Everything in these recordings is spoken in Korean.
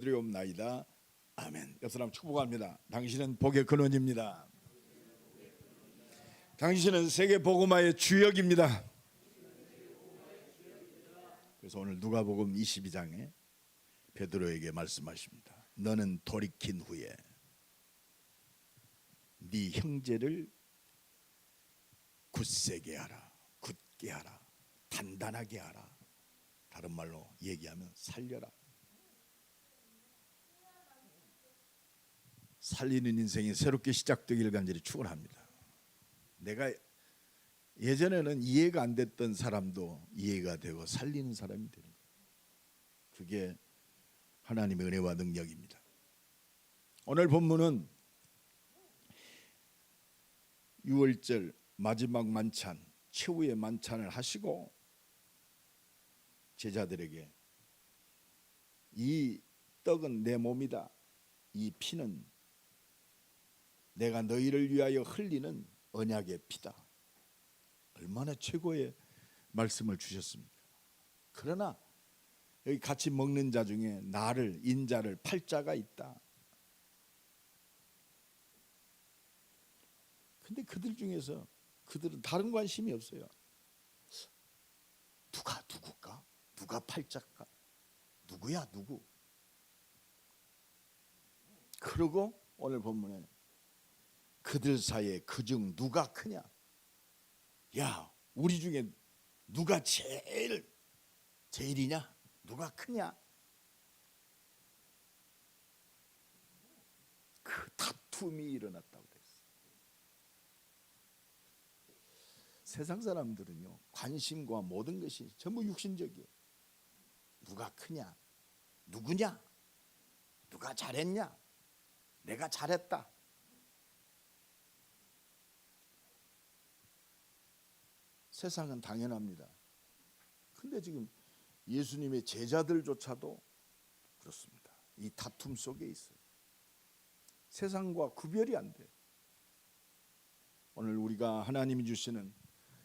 드리옵나이다. 아멘. 옆 사람 축복합니다. 당신은 복의 근원입니다. 당신은 세계 복음화의 주역입니다. 그래서 오늘 누가복음 22장에 베드로에게 말씀하십니다. 너는 돌이킨 후에 네 형제를 굳세게 하라, 굳게 하라, 단단하게 하라. 다른 말로 얘기하면 살려라. 살리는 인생이 새롭게 시작되기를 간절히 축원합니다. 내가 예전에는 이해가 안 됐던 사람도 이해가 되고 살리는 사람이 되는 거예요. 그게 하나님의 은혜와 능력입니다. 오늘 본문은 6월절 마지막 만찬, 최후의 만찬을 하시고 제자들에게 이 떡은 내 몸이다, 이 피는 내가 너희를 위하여 흘리는 언약의 피다. 얼마나 최고의 말씀을 주셨습니까? 그러나 여기 같이 먹는 자 중에 나를, 인자를 팔 자가 있다. 근데 그들 중에서 그들은 다른 관심이 없어요. 누가 누굴까? 누가 팔자일까? 누구야 누구? 그러고 오늘 본문에 그들 사이에 그중 누가 크냐? 야, 우리 중에 누가 제일이냐? 누가 크냐? 그 다툼이 일어났다고 그랬어요. 세상 사람들은요, 관심과 모든 것이 전부 육신적이에요. 누가 크냐? 누구냐? 누가 잘했냐? 내가 잘했다. 세상은 당연합니다. 근데 지금 예수님의 제자들조차도 그렇습니다. 이 다툼 속에 있어요. 세상과 구별이 안 돼요. 오늘 우리가 하나님이 주시는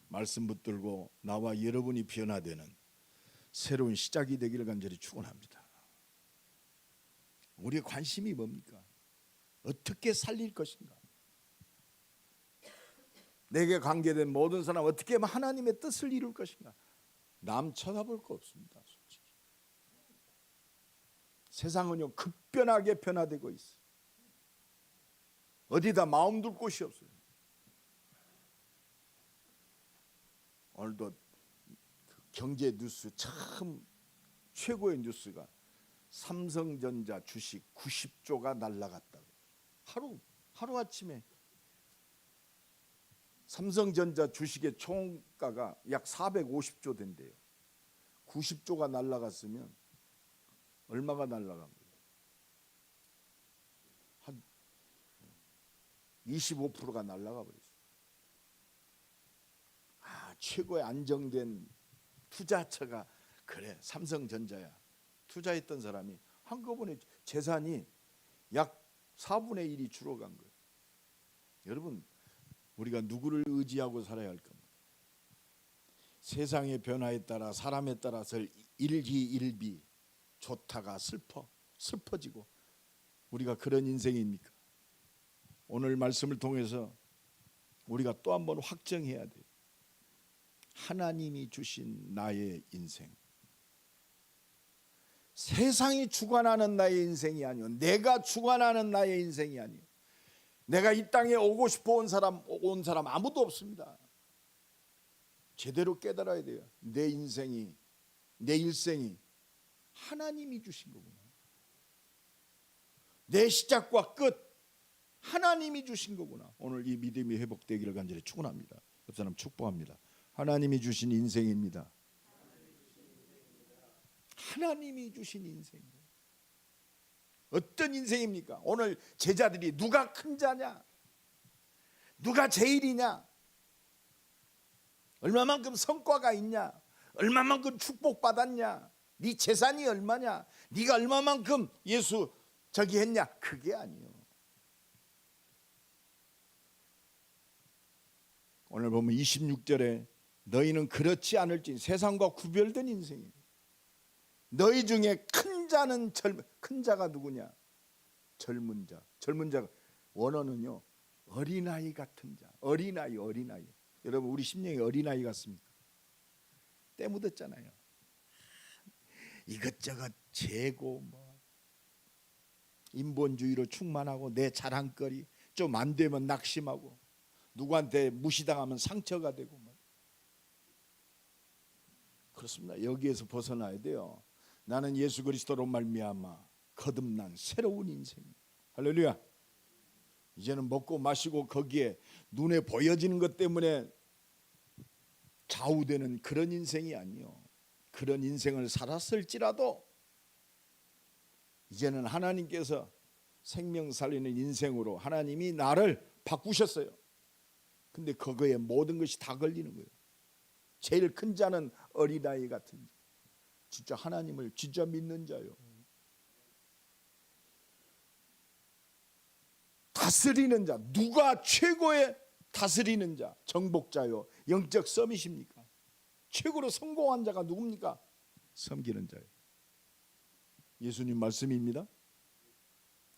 말씀 붙들고 나와 여러분이 변화되는 새로운 시작이 되기를 간절히 축원합니다. 우리의 관심이 뭡니까? 어떻게 살릴 것인가? 내게 관계된 모든 사람 어떻게 하면 하나님의 뜻을 이룰 것인가? 남 쳐다볼 거 없습니다. 솔직히. 세상은요 급변하게 변화되고 있어요. 어디다 마음 둘 곳이 없어요. 오늘도 경제 뉴스 참 최고의 뉴스가 삼성전자 주식 90조가 날라갔다고. 하루아침에 삼성전자 주식의 총가가 약 450조 된대요. 90조가 날라갔으면 얼마가 날라간 거예요? 한 25%가 날라가 버렸어요. 최고의 안정된 투자처가 그래 삼성전자야. 투자했던 사람이 한꺼번에 재산이 약 4분의 1이 줄어간 거예요. 여러분, 우리가 누구를 의지하고 살아야 할 겁니까? 세상의 변화에 따라 사람에 따라서 일기일비 좋다가 슬퍼지고 우리가 그런 인생입니까? 오늘 말씀을 통해서 우리가 또 한 번 확정해야 돼요. 하나님이 주신 나의 인생, 세상이 주관하는 나의 인생이 아니요, 내가 주관하는 나의 인생이 아니요. 내가 이 땅에 오고 싶어 온 사람 아무도 없습니다. 제대로 깨달아야 돼요. 내 인생이, 내 일생이 하나님이 주신 거구나. 내 시작과 끝 하나님이 주신 거구나. 오늘 이 믿음이 회복되기를 간절히 축원합니다. 옆 사람 축복합니다. 하나님이 주신 인생입니다. 하나님이 주신 인생이에요. 어떤 인생입니까? 오늘 제자들이 누가 큰 자냐? 누가 제일이냐? 얼마만큼 성과가 있냐? 얼마만큼 축복받았냐? 네 재산이 얼마냐? 네가 얼마만큼 예수 저기 했냐? 그게 아니에요. 오늘 보면 26절에 너희는 그렇지 않을지 세상과 구별된 인생이에요. 너희 중에 큰 자는 큰 자가 누구냐? 젊은 자. 젊은 자가 원어는요 어린아이 같은 자. 어린아이. 여러분 우리 심령이 어린아이 같습니까? 때 묻었잖아요. 이것저것 재고 뭐 인본주의로 충만하고 내 자랑거리 좀 안 되면 낙심하고 누구한테 무시당하면 상처가 되고 뭐. 그렇습니다. 여기에서 벗어나야 돼요. 나는 예수 그리스도로 말미암아 거듭난 새로운 인생. 할렐루야. 이제는 먹고 마시고 거기에 눈에 보여지는 것 때문에 좌우되는 그런 인생이 아니요. 그런 인생을 살았을지라도 이제는 하나님께서 생명 살리는 인생으로 하나님이 나를 바꾸셨어요. 근데 그거에 모든 것이 다 걸리는 거예요. 제일 큰 자는 어린아이 같은 자. 진짜 하나님을 진짜 믿는 자요. 다스리는 자. 누가 최고의 다스리는 자, 정복자요, 영적 서밋입니까? 최고로 성공한 자가 누굽니까? 섬기는 자예요. 예수님 말씀입니다.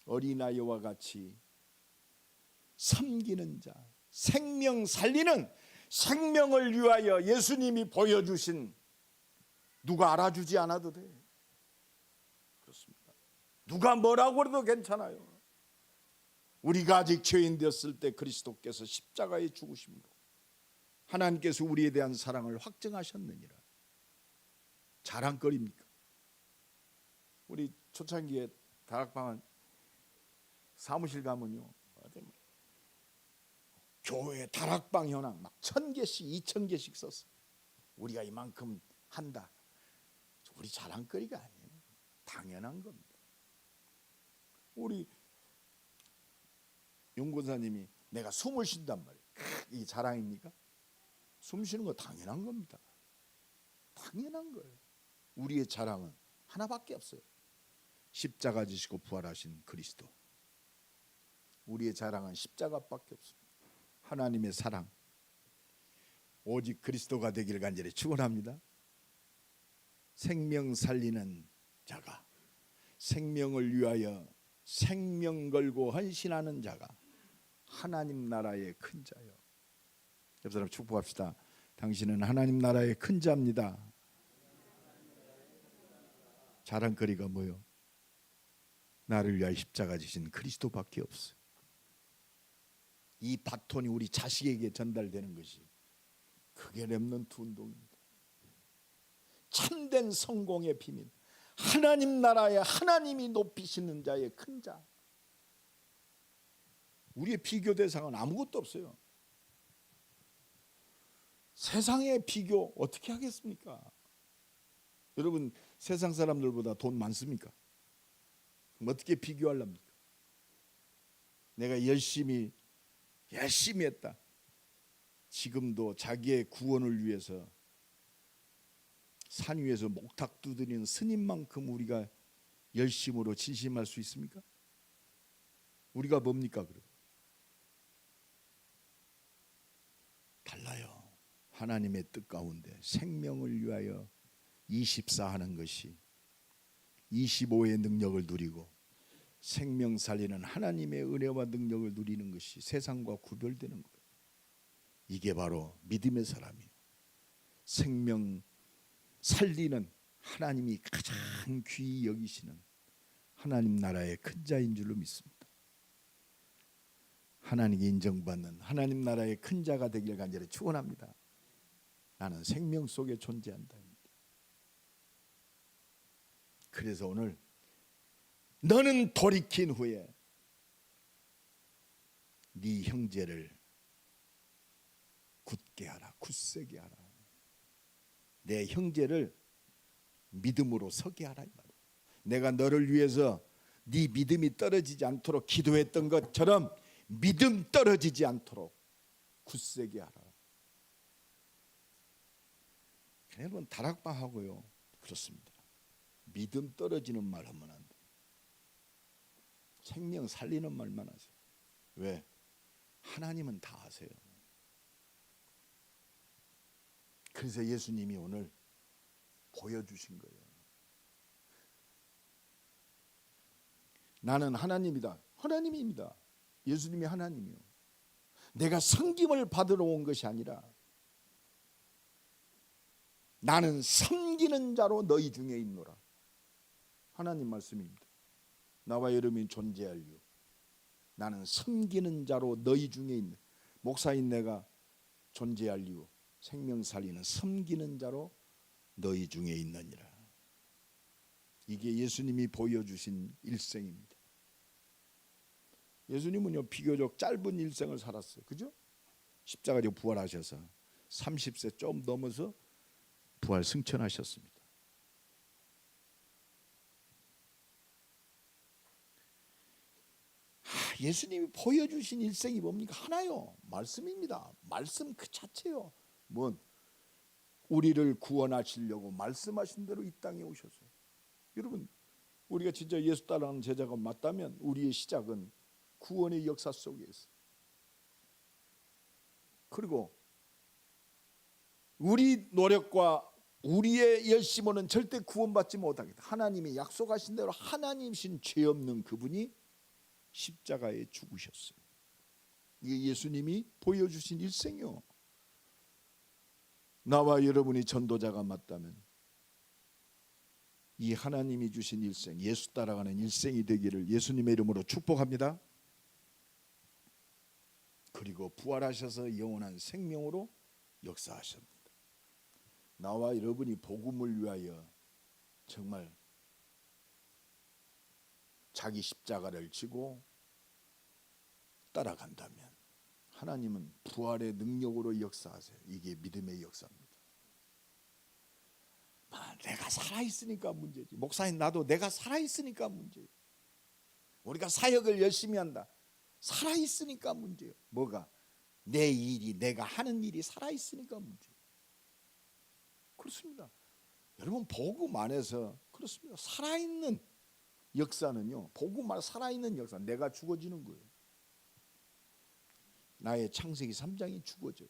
어린아이와 같이 섬기는 자, 생명 살리는, 생명을 위하여 예수님이 보여주신, 누가 알아주지 않아도 돼. 그렇습니다. 누가 뭐라고 해도 괜찮아요. 우리가 아직 죄인 되었을 때 그리스도께서 십자가에 죽으심으로 하나님께서 우리에 대한 사랑을 확증하셨느니라. 자랑거리입니까? 우리 초창기에 다락방 사무실 가면요, 교회 다락방 현황 막 1000개씩 2000개씩 썼어요. 우리가 이만큼 한다. 우리 자랑거리가 아니에요. 당연한 겁니다. 우리 용권사님이 내가 숨을 쉰단 말이에요. 이게 자랑입니까? 숨 쉬는 거 당연한 겁니다. 당연한 거예요. 우리의 자랑은 하나밖에 없어요. 십자가 지시고 부활하신 그리스도. 우리의 자랑은 십자가밖에 없습니다. 하나님의 사랑, 오직 그리스도가 되기를 간절히 축원합니다. 생명 살리는 자가, 생명을 위하여 생명 걸고 헌신하는 자가 하나님 나라의 큰 자요. 옆 사람 축복합시다. 당신은 하나님 나라의 큰 자입니다. 자랑거리가 뭐요? 나를 위하여 십자가 지신 그리스도밖에 없어요. 이 바톤이 우리 자식에게 전달되는 것이, 그게 렘넌트 운동입니다. 참된 성공의 비밀, 하나님 나라에 하나님이 높이시는 자의 큰 자. 우리의 비교 대상은 아무것도 없어요. 세상의 비교 어떻게 하겠습니까? 여러분 세상 사람들보다 돈 많습니까? 그럼 어떻게 비교하렵니까? 내가 열심히 했다. 지금도 자기의 구원을 위해서 산 위에서 목탁 두드리는 스님만큼 우리가 열심으로 진심할 수 있습니까? 우리가 뭡니까 그럼? 달라요. 하나님의 뜻 가운데 생명을 위하여 24 하는 것이 25의 능력을 누리고 생명 살리는 하나님의 은혜와 능력을 누리는 것이 세상과 구별되는 거예요. 이게 바로 믿음의 사람이에요. 생명 살리는 하나님이 가장 귀히 여기시는 하나님 나라의 큰 자인 줄로 믿습니다. 하나님께 인정받는 하나님 나라의 큰 자가 되길 간절히 축원합니다. 나는 생명 속에 존재한다. 그래서 오늘 너는 돌이킨 후에 네 형제를 굳게 하라, 굳세게 하라. 내 형제를 믿음으로 서게 하라 이 말이야. 내가 너를 위해서 네 믿음이 떨어지지 않도록 기도했던 것처럼 믿음 떨어지지 않도록 굳세게 하라. 여러분 다락방하고요 그렇습니다. 믿음 떨어지는 말 하면 안 돼. 생명 살리는 말만 하세요. 왜? 하나님은 다 아세요. 그래서 예수님이 오늘 보여주신 거예요. 나는 하나님이다. 하나님입니다. 예수님이 하나님이요. 내가 섬김을 받으러 온 것이 아니라 나는 섬기는 자로 너희 중에 있노라. 하나님 말씀입니다. 나와 여러분이 존재할 이유, 나는 섬기는 자로 너희 중에 있는, 목사인 내가 존재할 이유, 생명 살리는 섬기는 자로 너희 중에 있느니라. 이게 예수님이 보여주신 일생입니다. 예수님은요 비교적 짧은 일생을 살았어요. 그죠? 십자가로 부활하셔서 30세 좀 넘어서 부활 승천하셨습니다. 예수님이 보여주신 일생이 뭡니까? 하나요. 말씀입니다. 말씀 그 자체요. 뭔 우리를 구원하시려고 말씀하신 대로 이 땅에 오셨어요. 여러분, 우리가 진짜 예수 따라가는 제자가 맞다면 우리의 시작은 구원의 역사 속에 있어요. 그리고 우리 노력과 우리의 열심으로는 절대 구원받지 못하겠다. 하나님이 약속하신 대로 하나님이신 죄 없는 그분이 십자가에 죽으셨어요. 이게 예수님이 보여주신 일생이요. 나와 여러분이 전도자가 맞다면 이 하나님이 주신 일생, 예수 따라가는 일생이 되기를 예수님의 이름으로 축복합니다. 그리고 부활하셔서 영원한 생명으로 역사하십니다. 나와 여러분이 복음을 위하여 정말 자기 십자가를 지고 따라간다면 하나님은 부활의 능력으로 역사하세요. 이게 믿음의 역사입니다. 내가 살아있으니까 문제지. 목사님 나도 내가 살아있으니까 문제예요. 우리가 사역을 열심히 한다. 살아있으니까 문제예요. 뭐가? 내 일이, 내가 하는 일이 살아있으니까 문제예요. 그렇습니다. 여러분 복음 안에서 그렇습니다. 살아있는 역사는요, 복음 안에 살아있는 역사, 내가 죽어지는 거예요. 나의 창세기 3장이 죽어져요.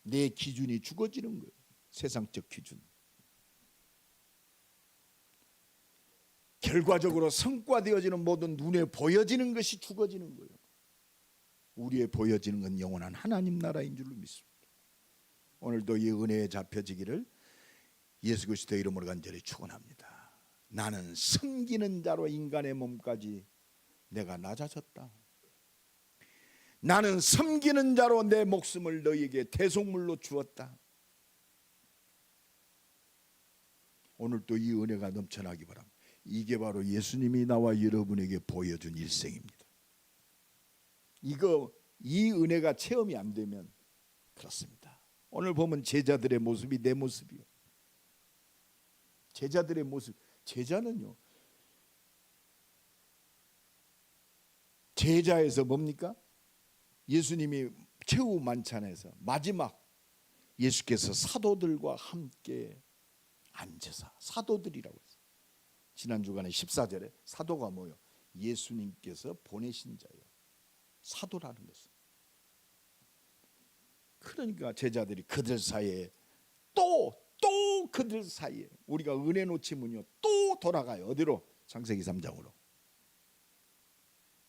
내 기준이 죽어지는 거예요. 세상적 기준. 결과적으로 성과되어지는 모든 눈에 보여지는 것이 죽어지는 거예요. 우리의 보여지는 건 영원한 하나님 나라인 줄로 믿습니다. 오늘도 이 은혜에 잡혀지기를 예수 그리스도의 이름으로 간절히 축원합니다. 나는 섬기는 자로 인간의 몸까지 내가 낮아졌다. 나는 섬기는 자로 내 목숨을 너희에게 대속물로 주었다. 오늘도 이 은혜가 넘쳐나기 바랍니다. 이게 바로 예수님이 나와 여러분에게 보여준 일생입니다. 이 은혜가 체험이 안 되면 그렇습니다. 오늘 보면 제자들의 모습이 내 모습이요. 제자들의 모습. 제자는요, 제자에서 뭡니까? 예수님이 최후 만찬에서 마지막 예수께서 사도들과 함께 앉으사, 사도들이라고 했어요. 지난 주간에 14절에 사도가 뭐요? 예수님께서 보내신 자예요. 사도라는 것은. 그러니까 제자들이 그들 사이에 또 그들 사이에 우리가 은혜 놓치면요 또 돌아가요. 어디로? 창세기 3장으로.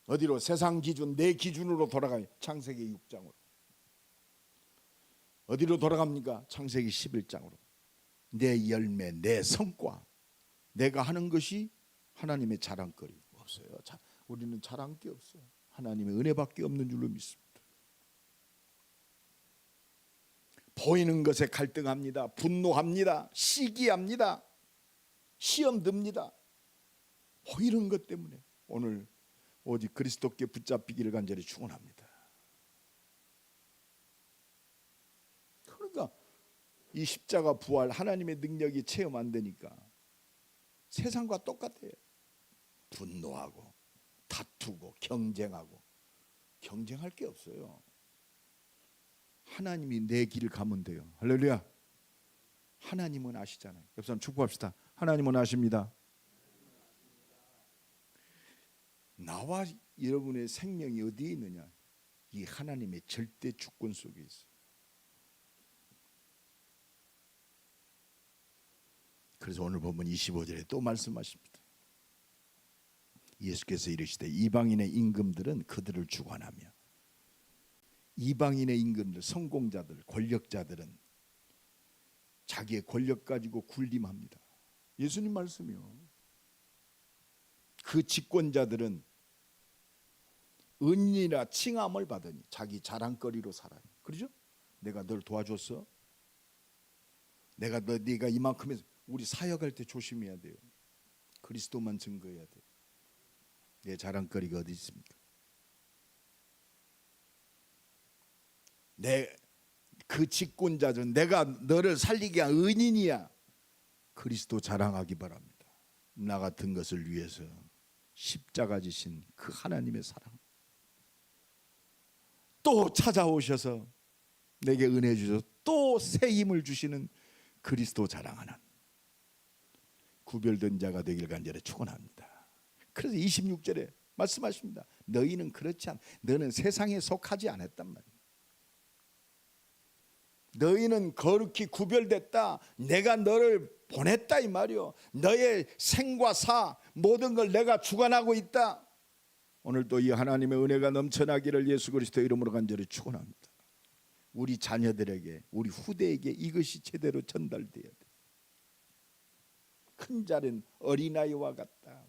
어디로? 세상 기준, 내 기준으로 돌아가요. 창세기 6장으로. 어디로 돌아갑니까? 창세기 11장으로. 내 열매, 내 성과, 내가 하는 것이 하나님의 자랑거리 없어요. 우리는 자랑 게 없어요. 하나님의 은혜밖에 없는 줄로 믿습니다. 보이는 것에 갈등합니다. 분노합니다. 시기합니다. 시험 듭니다. 보이는 것 때문에 오늘 오직 그리스도께 붙잡히기를 간절히 축원합니다. 그러니까 이 십자가 부활 하나님의 능력이 체험 안 되니까 세상과 똑같아요. 분노하고 다투고 경쟁하고. 경쟁할 게 없어요. 하나님이 내 길을 가면 돼요. 할렐루야. 하나님은 아시잖아요. 옆 사람 축복합시다. 하나님은 아십니다. 나와 여러분의 생명이 어디에 있느냐? 이 하나님의 절대 주권 속에 있어요. 그래서 오늘 보면 25절에 또 말씀하십니다. 예수께서 이르시되 이방인의 임금들은 그들을 주관하며 이방인의 임금들, 성공자들, 권력자들은 자기의 권력 가지고 군림합니다. 예수님 말씀이요. 그 집권자들은 은이나 칭함을 받으니 자기 자랑거리로 살아요. 그렇죠? 내가 널 도와줬어. 네가 이만큼 해서 우리 사역할 때 조심해야 돼요. 그리스도만 증거해야 돼요. 내 자랑거리가 어디 있습니까? 그 집권자들은 내가 너를 살리게 한 은인이야. 그리스도 자랑하기 바랍니다. 나 같은 것을 위해서 십자가 지신 그 하나님의 사랑, 또 찾아오셔서 내게 은혜 주셔서 또 새 힘을 주시는 그리스도 자랑하는 구별된 자가 되길 간절히 축원합니다. 그래서 26절에 말씀하십니다. 너희는 그렇지 않아. 너는 세상에 속하지 않았단 말이에요. 너희는 거룩히 구별됐다. 내가 너를 보냈다 이 말이요. 너의 생과 사 모든 걸 내가 주관하고 있다. 오늘도 이 하나님의 은혜가 넘쳐나기를 예수 그리스도의 이름으로 간절히 축원합니다. 우리 자녀들에게, 우리 후대에게 이것이 제대로 전달돼야 돼. 큰 자는 어린아이와 같다.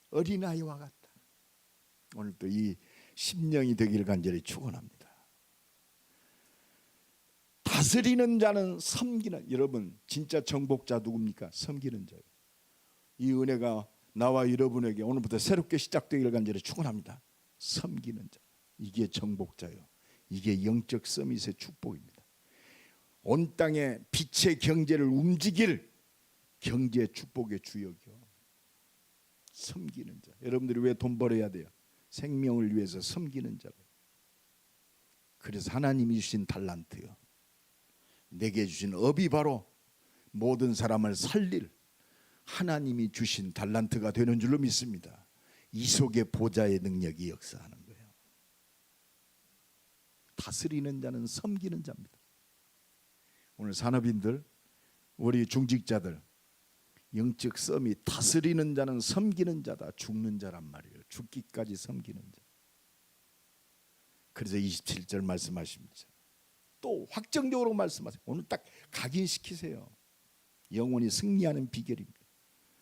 어린아이와 같다. 오늘도 이 심령이 되기를 간절히 축원합니다. 다스리는 자는 섬기는, 여러분 진짜 정복자 누굽니까? 섬기는 자예요. 이 은혜가 나와 여러분에게 오늘부터 새롭게 시작되기를 간절히 축원합니다. 섬기는 자, 이게 정복자요. 이게 영적 서밋의 축복입니다. 온 땅에 빛의 경제를 움직일 경제 축복의 주역이요. 섬기는 자. 여러분들이 왜 돈 벌어야 돼요? 생명을 위해서 섬기는 자로. 그래서 하나님이 주신 달란트요, 내게 주신 업이 바로 모든 사람을 살릴 하나님이 주신 달란트가 되는 줄로 믿습니다. 이 속에 보좌의 능력이 역사하는 거예요. 다스리는 자는 섬기는 자입니다. 오늘 산업인들, 우리 중직자들, 영적 썸이 다스리는 자는 섬기는 자다. 죽는 자란 말이에요. 죽기까지 섬기는 자. 그래서 27절 말씀하십니다. 또 확정적으로 말씀하세요. 오늘 딱 각인시키세요. 영원히 승리하는 비결입니다.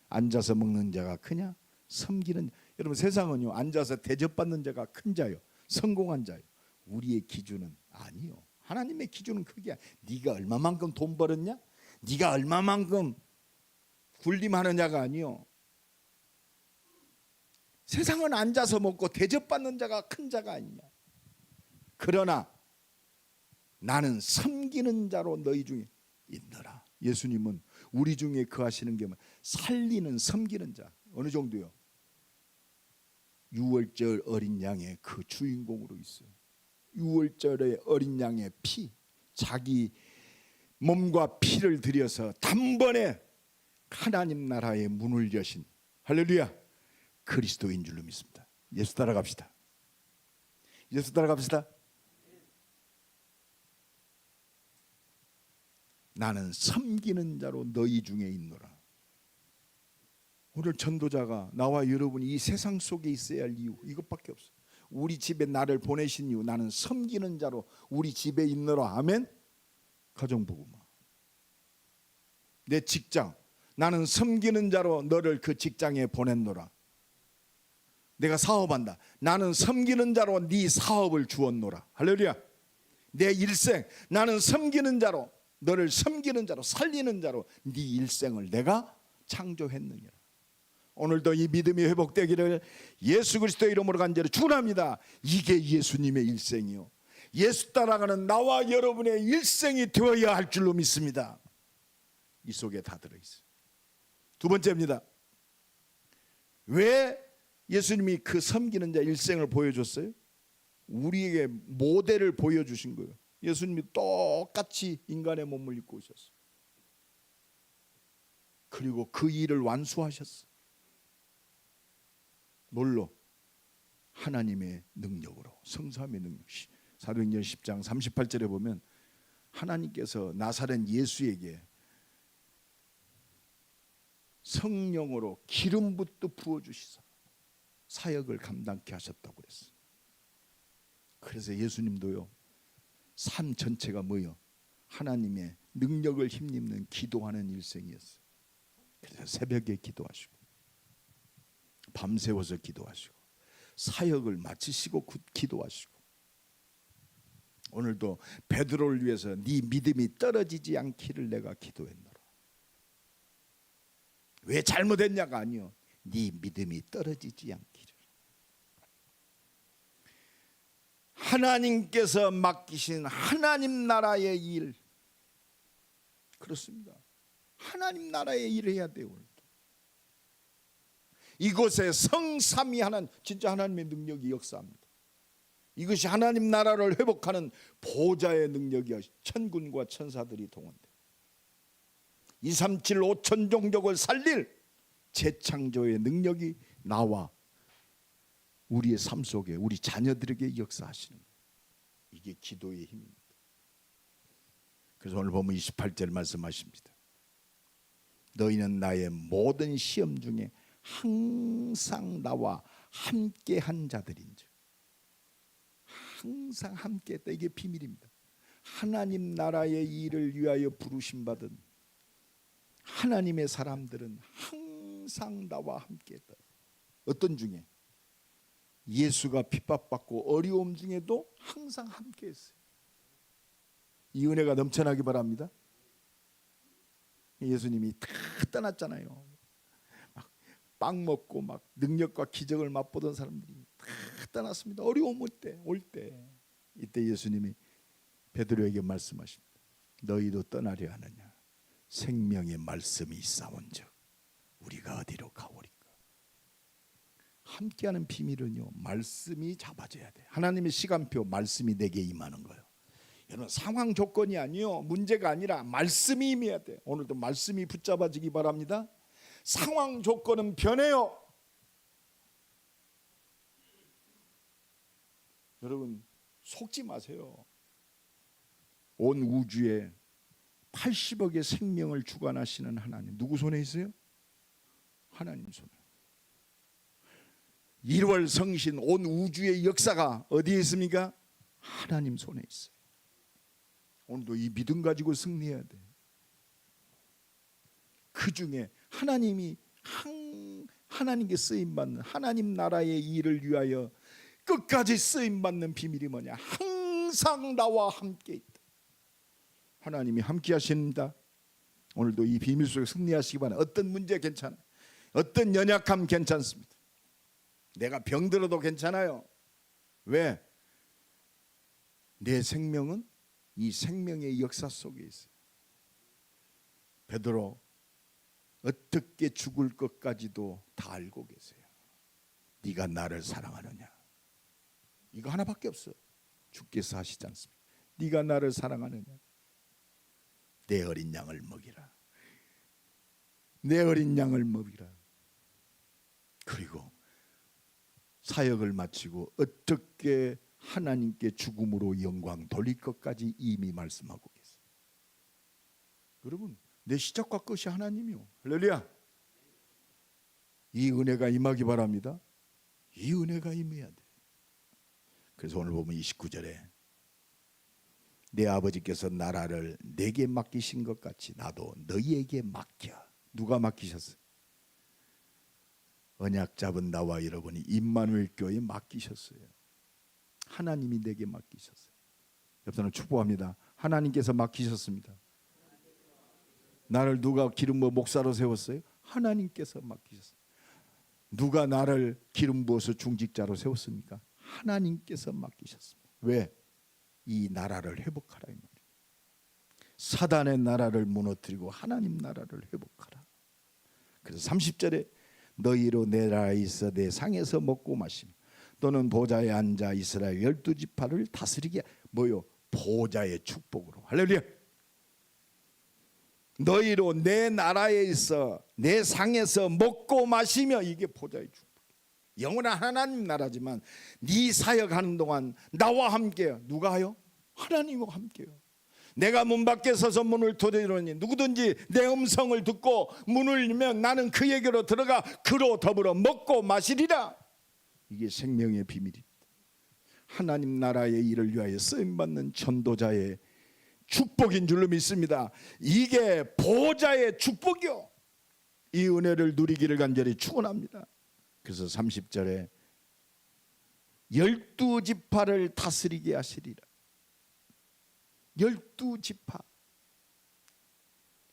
앉아서 먹는 자가 크냐? 섬기는 자. 여러분 세상은요, 앉아서 대접받는 자가 큰 자요, 성공한 자요. 우리의 기준은 아니요. 하나님의 기준은 그게 네가 얼마만큼 돈 벌었냐? 네가 얼마만큼 군림하느냐가 아니요. 세상은 앉아서 먹고 대접받는 자가 큰 자가 아니냐. 그러나 나는 섬기는 자로 너희 중에 있노라. 예수님은 우리 중에 거하시는 게 살리는, 섬기는 자. 어느 정도요? 6월절 어린 양의 그 주인공으로 있어요. 6월절의 어린 양의 피, 자기 몸과 피를 들여서 단번에 하나님 나라의 문을 여신, 할렐루야, 그리스도인 줄로 믿습니다. 예수 따라갑시다. 예수 따라갑시다. 나는 섬기는 자로 너희 중에 있노라. 오늘 전도자가 나와 여러분이 이 세상 속에 있어야 할 이유 이것밖에 없어요. 우리 집에 나를 보내신 이유, 나는 섬기는 자로 우리 집에 있노라. 아멘. 가정부구마. 내 직장, 나는 섬기는 자로 너를 그 직장에 보냈노라. 내가 사업한다, 나는 섬기는 자로 네 사업을 주었노라. 할렐루야. 내 일생, 나는 섬기는 자로, 너를 섬기는 자로, 살리는 자로 네 일생을 내가 창조했느니라. 오늘도 이 믿음이 회복되기를 예수 그리스도의 이름으로 간절히 축원합니다. 이게 예수님의 일생이요, 예수 따라가는 나와 여러분의 일생이 되어야 할 줄로 믿습니다. 이 속에 다 들어있어요. 두 번째입니다. 왜 예수님이 그 섬기는 자 일생을 보여줬어요? 우리에게 모델을 보여주신 거예요. 예수님이 똑같이 인간의 몸을 입고 오셨어요. 그리고 그 일을 완수하셨어요. 뭘로? 하나님의 능력으로, 성삼의 능력. 사도행전 10장 38절에 보면 하나님께서 나사렛 예수에게 성령으로 기름부터 부어주시사 사역을 감당케 하셨다고 그랬어요. 그래서 예수님도요, 삶 전체가 뭐요? 하나님의 능력을 힘입는 기도하는 일생이었어요. 그래서 새벽에 기도하시고 밤새워서 기도하시고 사역을 마치시고 기도하시고, 오늘도 베드로를 위해서 네 믿음이 떨어지지 않기를 내가 기도했노라. 왜 잘못했냐가 아니요, 네 믿음이 떨어지지 않기를. 하나님께서 맡기신 하나님 나라의 일, 그렇습니다. 하나님 나라의 일을 해야 돼요. 오늘도 이곳에 성삼위 하나님, 진짜 하나님의 능력이 역사합니다. 이것이 하나님 나라를 회복하는 보좌의 능력이야. 천군과 천사들이 동원돼 237 5천 종족을 살릴 재창조의 능력이 나와 우리의 삶 속에 우리 자녀들에게 역사하시는 거예요. 이게 기도의 힘입니다. 그래서 오늘 보면 28절 말씀하십니다. 너희는 나의 모든 시험 중에 항상 나와 함께한 자들인즉. 항상 함께했다. 이게 비밀입니다. 하나님 나라의 일을 위하여 부르심받은 하나님의 사람들은 항상 나와 함께했다. 어떤 중에? 예수가 핍박받고 어려움 중에도 항상 함께했어요. 이 은혜가 넘쳐나기 바랍니다. 예수님이 다 떠났잖아요. 막 빵 먹고 막 능력과 기적을 맛보던 사람들이 다 떠났습니다. 어려움 올 때 이때 예수님이 베드로에게 말씀하십니다. 너희도 떠나려 하느냐? 생명의 말씀이 있사온즉 우리가 어디로 가오리까? 함께하는 비밀은요, 말씀이 잡아져야 돼. 하나님의 시간표, 말씀이 내게 임하는 거예요. 여러분, 상황 조건이 아니요, 문제가 아니라 말씀이 임해야 돼. 오늘도 말씀이 붙잡아지기 바랍니다. 상황 조건은 변해요. 여러분, 속지 마세요. 온 우주에 80억의 생명을 주관하시는 하나님, 누구 손에 있어요? 하나님 손에. 1월 성신 온 우주의 역사가 어디에 있습니까? 하나님 손에 있어요. 오늘도 이 믿음 가지고 승리해야 돼. 그 중에 하나님이 하나님께 쓰임받는 하나님 나라의 일을 위하여 끝까지 쓰임받는 비밀이 뭐냐? 항상 나와 함께 있다. 하나님이 함께 하십니다. 오늘도 이 비밀 속에 승리하시기 바랍니다. 어떤 문제 괜찮아요. 어떤 연약함 괜찮습니다. 내가 병들어도 괜찮아요. 왜? 내 생명은 이 생명의 역사 속에 있어요. 베드로, 어떻게 죽을 것까지도 다 알고 계세요. 네가 나를 사랑하느냐? 이거 하나밖에 없어. 주께서 하시지 않습니까? 네가 나를 사랑하느냐? 내 어린 양을 먹이라. 내 어린 양을 먹이라. 그리고 사역을 마치고 어떻게 하나님께 죽음으로 영광 돌릴 것까지 이미 말씀하고 계세요. 여러분, 내 시작과 끝이 하나님이요. 할렐루야. 이 은혜가 임하기 바랍니다. 이 은혜가 임해야 돼. 그래서 오늘 보면 29절에 내 아버지께서 나라를 내게 맡기신 것 같이 나도 너희에게 맡겨. 누가 맡기셨어요? 언약 잡은 나와 여러분이 임마누엘 교회에 맡기셨어요. 하나님이 내게 맡기셨어요. 옆 사람 축복합니다. 하나님께서 맡기셨습니다. 나를 누가 기름 부어 목사로 세웠어요? 하나님께서 맡기셨어요. 누가 나를 기름 부어서 중직자로 세웠습니까? 하나님께서 맡기셨습니다. 왜? 이 나라를 회복하라 이 말이에요. 사단의 나라를 무너뜨리고 하나님 나라를 회복하라. 그래서 30절에 너희로 내 나라에 있어 내 상에서 먹고 마시며 또는 보좌에 앉아 이스라엘 12지파를 다스리게. 뭐요? 보좌의 축복으로. 할렐루야. 너희로 내 나라에 있어 내 상에서 먹고 마시며. 이게 보좌의 축복. 영원한 하나님 나라지만 네 사역하는 동안 나와 함께요. 누가 하요? 하나님과 함께요. 내가 문 밖에 서서 문을 두드리노니 누구든지 내 음성을 듣고 문을 열면 나는 그에게로 들어가 그로 더불어 먹고 마시리라. 이게 생명의 비밀입니다. 하나님 나라의 일을 위하여 쓰임받는 전도자의 축복인 줄로 믿습니다. 이게 보호자의 축복이요. 이 은혜를 누리기를 간절히 축원합니다. 그래서 30절에 12지파를 다스리게 하시리라. 12지파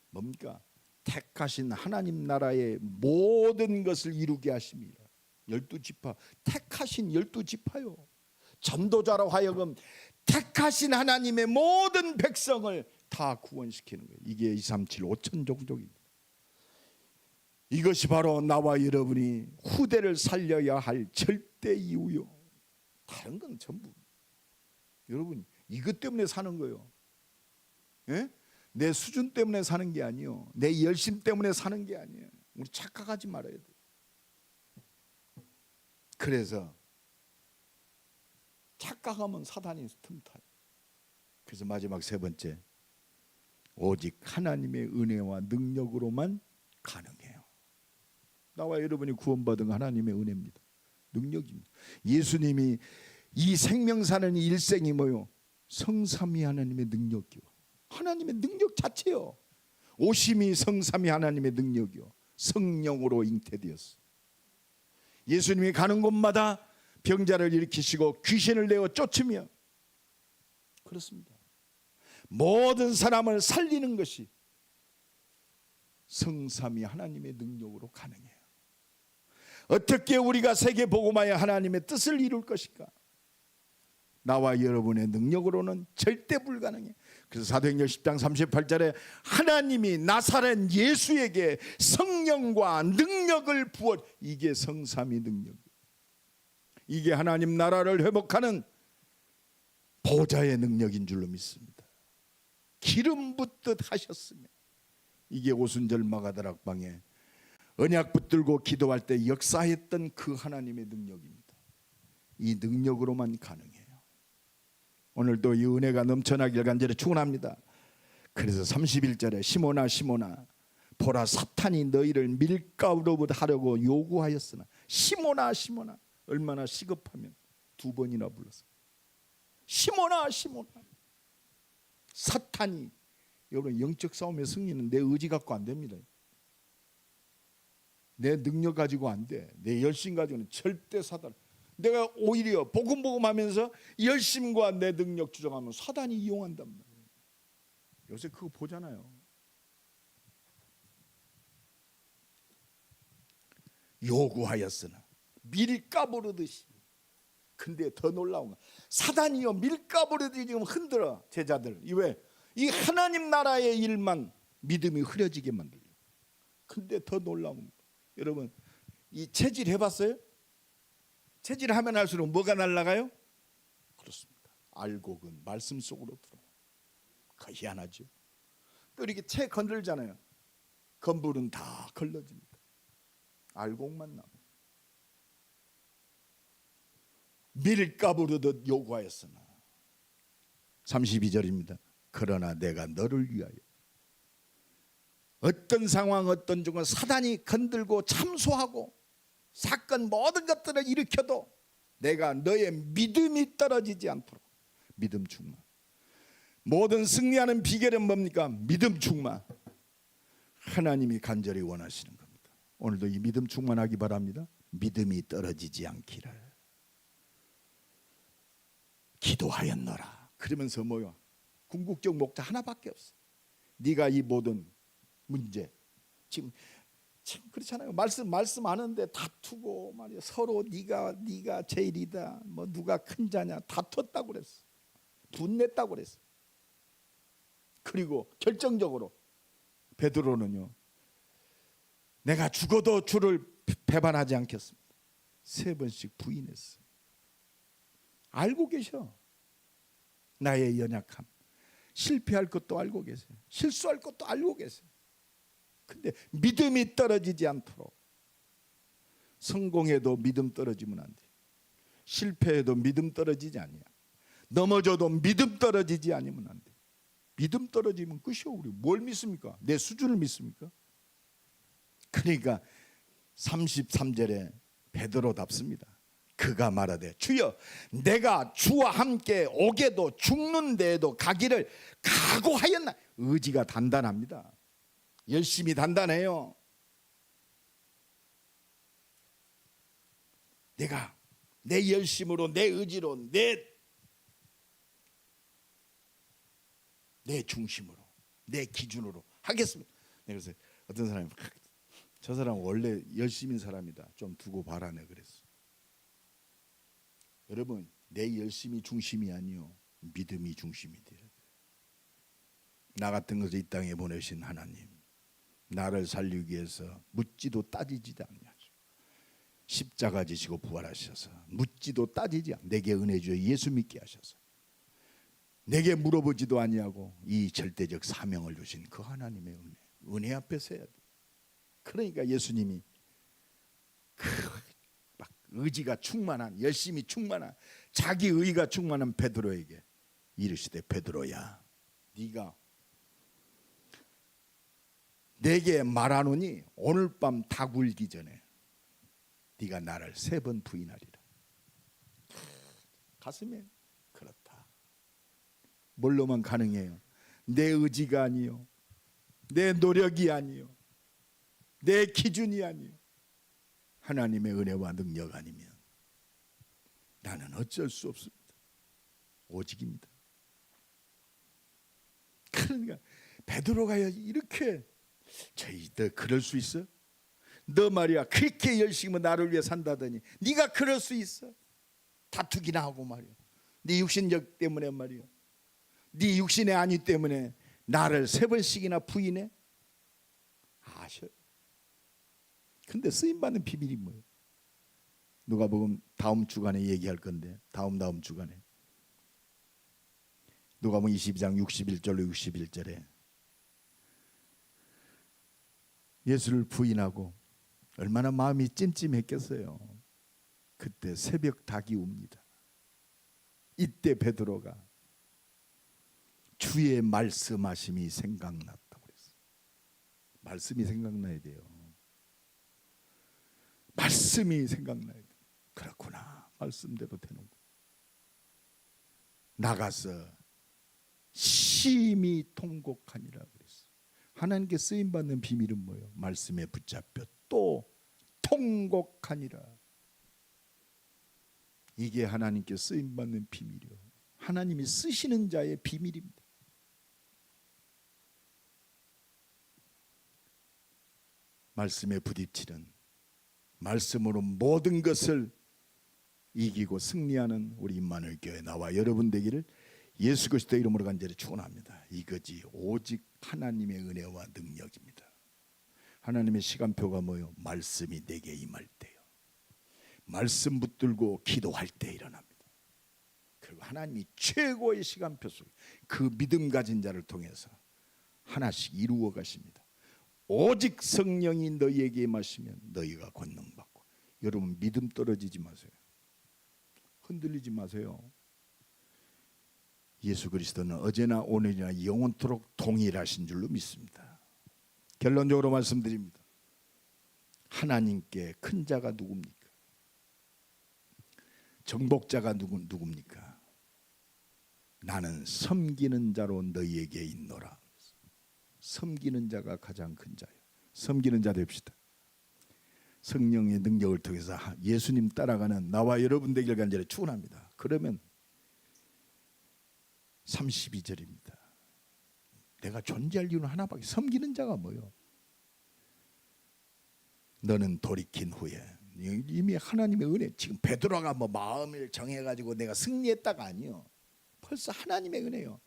뭡니까? 택하신 하나님 나라의 모든 것을 이루게 하십니다. 12지파, 택하신 12지파요. 전도자로 하여금 택하신 하나님의 모든 백성을 다 구원시키는 거예요. 이게 237 5천 종족입니다. 이것이 바로 나와 여러분이 후대를 살려야 할 절대 이유요. 다른 건 전부 여러분 이것 때문에 사는 거예요. 예? 내 수준 때문에 사는 게 아니요, 내 열심 때문에 사는 게 아니에요. 우리 착각하지 말아야 돼. 그래서 착각하면 사단이 틈타요. 그래서 마지막 세 번째, 오직 하나님의 은혜와 능력으로만 가능해요. 나와 여러분이 구원받은 하나님의 은혜입니다. 능력입니다. 예수님이 이 생명사는 일생이 뭐요? 성삼위 하나님의 능력이요. 하나님의 능력 자체요. 오심이 성삼위 하나님의 능력이요. 성령으로 잉태되었어. 예수님이 가는 곳마다 병자를 일으키시고 귀신을 내어 쫓으며, 그렇습니다. 모든 사람을 살리는 것이 성삼위 하나님의 능력으로 가능해요. 어떻게 우리가 세계 복음화의 하나님의 뜻을 이룰 것인가? 나와 여러분의 능력으로는 절대 불가능해. 그래서 사도행전 10장 38절에 하나님이 나사렛 예수에게 성령과 능력을 부어, 이게 성삼위 능력, 이게 하나님 나라를 회복하는 보좌의 능력인 줄로 믿습니다. 기름 붓듯 하셨으며, 이게 오순절 마가다락방에 언약 붙들고 기도할 때 역사했던 그 하나님의 능력입니다. 이 능력으로만 가능해요. 오늘도 이 은혜가 넘쳐나길 간절히 축원합니다. 그래서 31절에 시몬아 시몬아 보라 사탄이 너희를 밀가루로 하려고 요구하였으나, 시몬아 시몬아, 얼마나 시급하면 두 번이나 불렀어요. 시몬아 시몬아. 사탄이, 여러분 영적 싸움의 승리는 내 의지 갖고 안 됩니다. 내 능력 가지고 안 돼. 내 열심 가지고는 절대 사단. 내가 오히려 복음하면서 열심과 내 능력 주장하면 사단이 이용한단 말이에요. 요새 그거 보잖아요. 요구하였으나 밀가부르듯이. 근데 더 놀라운 건 사단이요 밀가부르듯이 지금 흔들어 제자들. 왜? 이 하나님 나라의 일만 믿음이 흐려지게 만들려. 근데 더 놀라운 건, 여러분 이 체질 해봤어요? 체질하면 할수록 뭐가 날아가요? 그렇습니다. 알곡은 말씀 속으로 들어요. 그 희한하죠. 또 이렇게 채 건들잖아요. 건불은 다 걸러집니다. 알곡만 남아요. 밀가부르듯 요구하였으나, 32절입니다. 그러나 내가 너를 위하여, 어떤 상황 어떤 중은 사단이 건들고 참소하고 사건 모든 것들을 일으켜도 내가 너의 믿음이 떨어지지 않도록, 믿음 충만. 모든 승리하는 비결은 뭡니까? 믿음 충만. 하나님이 간절히 원하시는 겁니다. 오늘도 이 믿음 충만하기 바랍니다. 믿음이 떨어지지 않기를 기도하였노라. 그러면서 뭐요? 궁극적 목자 하나밖에 없어. 네가 이 모든 문제, 지금 그렇잖아요. 말씀 하는데 다투고 말이야. 서로 네가 제일이다, 뭐 누가 큰 자냐, 다퉜다고 그랬어. 분냈다고 그랬어. 그리고 결정적으로 베드로는요, 내가 죽어도 주를 배반하지 않겠습니다. 3번씩 부인했어. 알고 계셔. 나의 연약함, 실패할 것도 알고 계세요. 실수할 것도 알고 계세요. 근데 믿음이 떨어지지 않도록, 성공해도 믿음 떨어지면 안 돼. 실패해도 믿음 떨어지지 않냐. 넘어져도 믿음 떨어지지 않으면 안 돼. 믿음 떨어지면 끝이요. 우리 뭘 믿습니까? 내 수준을 믿습니까? 그러니까 33절에 베드로답습니다. 그가 말하되 주여 내가 주와 함께 오게도 죽는 데에도 가기를 각오하였나. 의지가 단단합니다. 열심히 단단해요. 내가 내 열심으로 내 의지로 내 중심으로 내 기준으로 하겠습니다. 그래서 어떤 사람이 저 사람 원래 열심인 사람이다. 좀 두고 봐라. 내 그랬어. 여러분 내 열심이 중심이 아니요 믿음이 중심이 돼요. 나 같은 것을 이 땅에 보내신 하나님, 나를 살리기 위해서 묻지도 따지지도 않냐죠. 십자가 지시고 부활하셔서 묻지도 따지지 않고 내게 은혜 주어 예수 믿게 하셔서 내게 물어보지도 아니하고 이 절대적 사명을 주신 그 하나님의 은혜 앞에 서야 돼. 그러니까 예수님이 막 의지가 충만한, 열심히 충만한, 자기 의가 충만한 베드로에게 이르시되 베드로야 네가 내게 말하노니 오늘 밤 닭 울기 전에 네가 나를 3번 부인하리라. 가슴에 그렇다. 뭘로만 가능해요? 내 의지가 아니요, 내 노력이 아니요, 내 기준이 아니요, 하나님의 은혜와 능력 아니면 나는 어쩔 수 없습니다. 오직입니다. 그러니까 베드로가 이렇게 너 그럴 수 있어? 너 말이야 그렇게 열심히 나를 위해 산다더니 네가 그럴 수 있어? 다투기나 하고 말이야. 네 육신력 때문에 말이야. 네 육신의 안위 때문에 나를 3번씩이나 부인해? 아셔. 근데 쓰임받는 비밀이 뭐예요? 누가복음 다음 주간에 얘기할 건데 다음 주간에 누가복음 22장 61절로 61절에 예수를 부인하고 얼마나 마음이 찜찜했겠어요. 그때 새벽 닭이 웁니다. 이때 베드로가 주의 말씀하심이 생각났다고 그랬어요. 말씀이 생각나야 돼요. 말씀이 생각나야 돼요. 그렇구나. 말씀대로 되는구나. 나가서 심히 통곡하니라 그랬어요. 하나님께 쓰임받는 비밀은 뭐예요? 말씀에 붙잡혀 또 통곡하니라. 이게 하나님께 쓰임받는 비밀이요. 하나님이 쓰시는 자의 비밀입니다. 말씀에 부딪히는, 말씀으로 모든 것을 이기고 승리하는 우리 임마누엘 교회 나와 여러분 되기를 예수 그리스도 이름으로 간절히 축원합니다. 이거지 오직 하나님의 은혜와 능력입니다. 하나님의 시간표가 뭐요? 말씀이 내게 임할 때요. 말씀 붙들고 기도할 때 일어납니다. 그리고 하나님이 최고의 시간표 속에 그 믿음 가진 자를 통해서 하나씩 이루어 가십니다. 오직 성령이 너희에게 임하시면 너희가 권능받고. 여러분 믿음 떨어지지 마세요. 흔들리지 마세요. 예수 그리스도는 어제나 오늘이나 영원토록 동일하신 줄로 믿습니다. 결론적으로 말씀드립니다. 하나님께 큰 자가 누굽니까? 정복자가 누굽니까? 나는 섬기는 자로 너희에게 있노라. 섬기는 자가 가장 큰 자예요. 섬기는 자 됩시다. 성령의 능력을 통해서 예수님 따라가는 나와 여러분 되길 간절히 축원합니다. 그러면 32절입니다. 내가 존재할 이유는 하나밖에. 섬기는 자가 뭐요? 너는 돌이킨 후에 이미 하나님의 은혜. 지금 베드로가 뭐 마음을 정해가지고 내가 승리했다가 아니요. 벌써 하나님의 은혜요.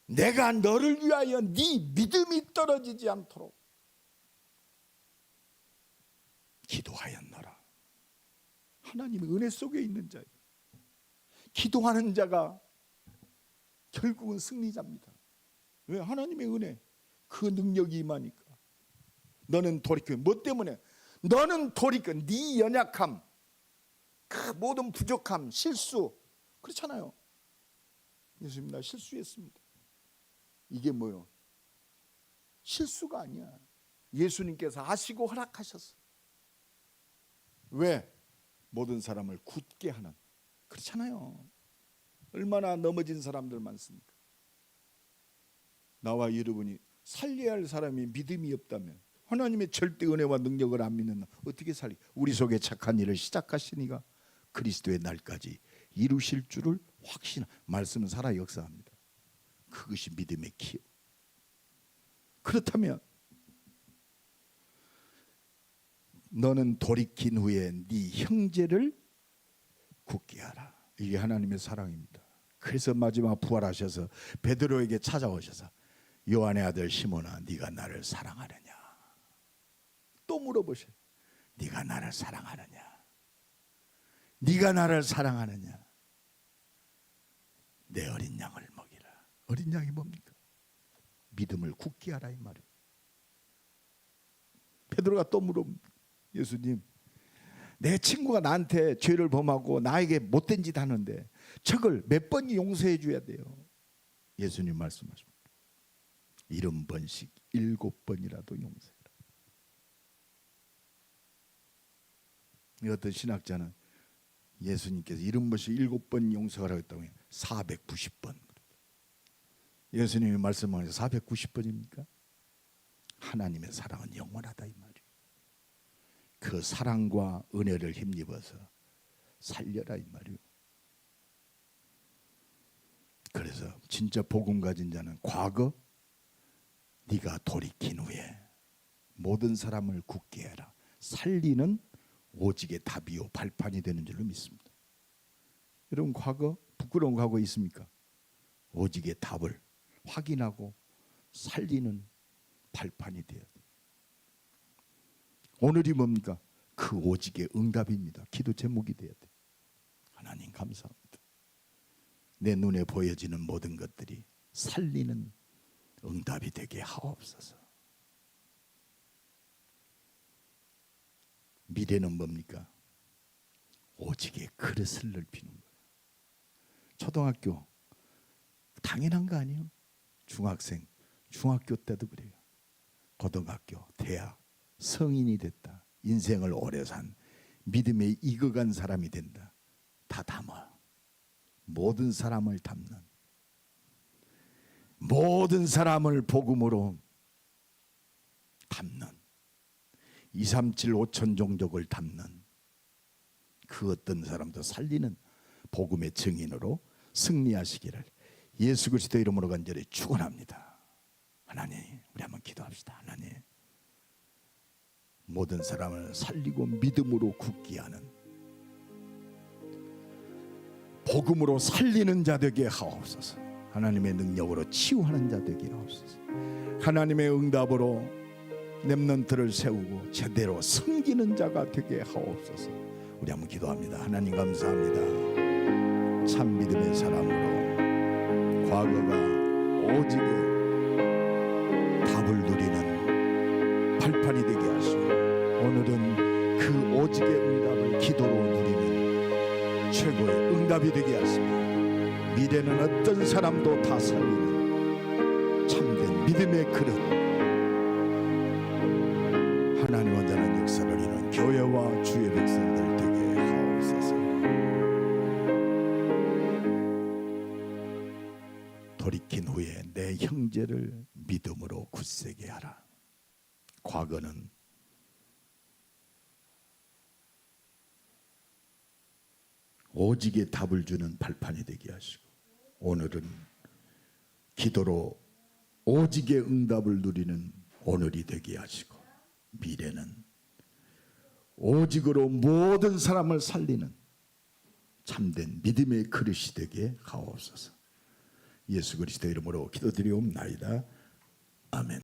내가 너를 위하여 네 믿음이 떨어지지 않도록 기도하였노라. 하나님의 은혜 속에 있는 자예요. 기도하는 자가 결국은 승리자입니다. 왜? 하나님의 은혜, 그 능력이 임하니까. 너는 돌이켜. 뭐 때문에? 너는 돌이켜. 네 연약함, 그 모든 부족함, 실수. 그렇잖아요. 예수님 나 실수했습니다. 이게 뭐요? 실수가 아니야. 예수님께서 아시고 허락하셨어. 왜? 모든 사람을 굳게 하는. 그렇잖아요. 얼마나 넘어진 사람들 많습니까? 나와 여러분이 살려야 할 사람이 믿음이 없다면, 하나님의 절대 은혜와 능력을 안 믿는 어떻게 살리? 우리 속에 착한 일을 시작하시니가 그리스도의 날까지 이루실 줄을 확신. 말씀은 살아 역사합니다. 그것이 믿음의 기업. 그렇다면 너는 돌이킨 후에 네 형제를 굳게 하라. 이게 하나님의 사랑입니다. 그래서 마지막 부활하셔서 베드로에게 찾아오셔서 요한의 아들 시몬아, 네가 나를 사랑하느냐? 또 물어보셔요. 네가 나를 사랑하느냐? 네가 나를 사랑하느냐? 내 어린 양을 먹이라. 어린 양이 뭡니까? 믿음을 굳게 하라 이 말이에요. 베드로가 또 물어봅니다. 예수님, 내 친구가 나한테 죄를 범하고 나에게 못된 짓 하는데 저걸 몇 번 용서해 줘야 돼요? 예수님 말씀하십니다. 70번씩 7번이라도 용서해라. 어떤 신학자는 예수님께서 70번씩 7번 용서하라고 했다고 해요. 490번. 예수님이 말씀하셔서 490번입니까? 하나님의 사랑은 영원하다 이 말이에요. 그 사랑과 은혜를 힘입어서 살려라 이 말이에요. 그래서 진짜 복음 가진 자는 과거 네가 돌이킨 후에 모든 사람을 굳게 해라. 살리는 오직의 답이요 발판이 되는 줄로 믿습니다. 여러분, 과거 부끄러운 과거 있습니까? 오직의 답을 확인하고 살리는 발판이 되어야 돼요. 오늘이 뭡니까? 그 오직의 응답입니다. 기도 제목이 되어야 돼요. 하나님 감사합니다. 내 눈에 보여지는 모든 것들이 살리는 응답이 되게 하옵소서. 미래는 뭡니까? 오직의 그릇을 넓히는 거예요. 초등학교 당연한 거 아니에요? 중학생, 중학교 때도 그래요. 고등학교, 대학, 성인이 됐다. 인생을 오래 산 믿음에 익어간 사람이 된다. 다 담아. 모든 사람을 담는, 모든 사람을 복음으로 담는, 237 5천 종족을 담는 그 어떤 사람도 살리는 복음의 증인으로 승리하시기를 예수 그리스도 이름으로 간절히 축원합니다. 하나님, 우리 한번 기도합시다. 하나님, 모든 사람을 살리고 믿음으로 굳게 하는 복음으로 살리는 자 되게 하옵소서. 하나님의 능력으로 치유하는 자 되게 하옵소서. 하나님의 응답으로 렘넌트를 세우고 제대로 섬기는 자가 되게 하옵소서. 우리 한번 기도합니다. 하나님 감사합니다. 참 믿음의 사람으로 과거가 오직의 답을 누리는 발판이 되게 하시고, 오늘은 그 오직의 응답을 기도로 누리는 최고의 응답이 되게 하시며, 미래는 어떤 사람도 다 살리는 참된 믿음의 그릇, 하나님 원하는 역사를 이룬 교회와 주의 백성들 되게 하옵소서. 돌이킨 후에 내 형제를 믿음으로 굳세게 하라. 과거는 오직의 답을 주는 발판이 되게 하시고, 오늘은 기도로 오직의 응답을 누리는 오늘이 되게 하시고, 미래는 오직으로 모든 사람을 살리는 참된 믿음의 그릇이 되게 하옵소서. 예수 그리스도 이름으로 기도드리옵나이다. 아멘.